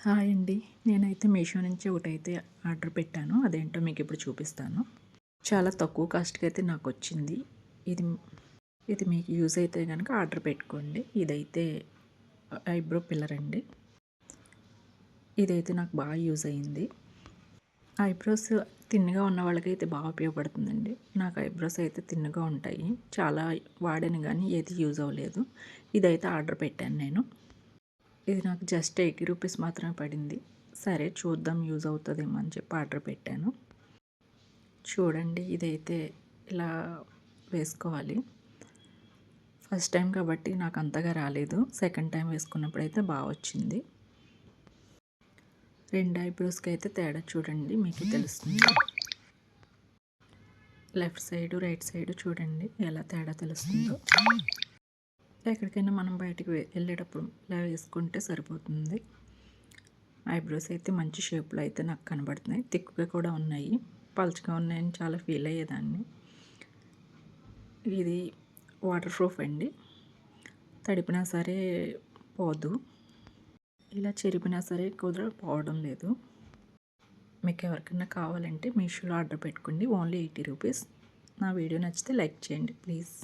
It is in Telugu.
హాయ్ అండి. నేనైతే మీషో నుంచి ఒకటైతే ఆర్డర్ పెట్టాను. అదేంటో మీకు ఇప్పుడు చూపిస్తాను. చాలా తక్కువ కాస్ట్‌కి అయితే నాకొచ్చింది. ఇది ఇది మీకు యూజ్ అయితే గనక ఆర్డర్ పెట్టుకోండి. ఇదైతే ఐబ్రో పిల్లర్ అండి. ఇదైతే నాకు బాగా యూజ్ అయింది. ఐబ్రోస్ థిన్‌గా ఉన్న వాళ్ళకైతే బాగా ఉపయోగపడుతుందండి. నాకు ఐబ్రోస్ అయితే థిన్‌గా ఉంటాయి. చాలా వాడాను గానీ ఏది యూజ్ అవ్వలేదు. ఇదైతే ఆర్డర్ పెట్టాను నేను. ఇది నాకు జస్ట్ 80 రూపీస్ మాత్రమే పడింది. సరే చూద్దాం యూజ్ అవుతదేమో అని చెప్పి ఆర్డర్ పెట్టాను. చూడండి ఇదైతే ఇలా వేసుకోవాలి. ఫస్ట్ టైం కాబట్టి నాకు అంతగా రాలేదు. సెకండ్ టైం వేసుకున్నప్పుడైతే బాగా వచ్చింది. 2 ఐబ్రోస్‌కి అయితే తేడా చూడండి మీకే తెలుస్తుంది. లెఫ్ట్ సైడు, రైట్ సైడు చూడండి ఎలా తేడా తెలుస్తుందో. ఎక్కడికైనా మనం బయటికి వెళ్ళేటప్పుడు ఇలా వేసుకుంటే సరిపోతుంది. ఐబ్రోస్ అయితే మంచి షేప్‌లో అయితే నాకు కనబడుతున్నాయి. థిక్‌గా కూడా ఉన్నాయి. పలుచగా ఉన్నాయని చాలా ఫీల్ అయ్యేదాన్ని. ఇది వాటర్ ప్రూఫ్ అండి. తడిపినా సరే పోదు. ఇలా చెరిపినా సరే పోవడం లేదు. మీకు ఎవరికైనా కావాలంటే మీషోలో ఆర్డర్ పెట్టుకోండి. Only 80 rupees. నా వీడియో నచ్చితే లైక్ చేయండి ప్లీజ్.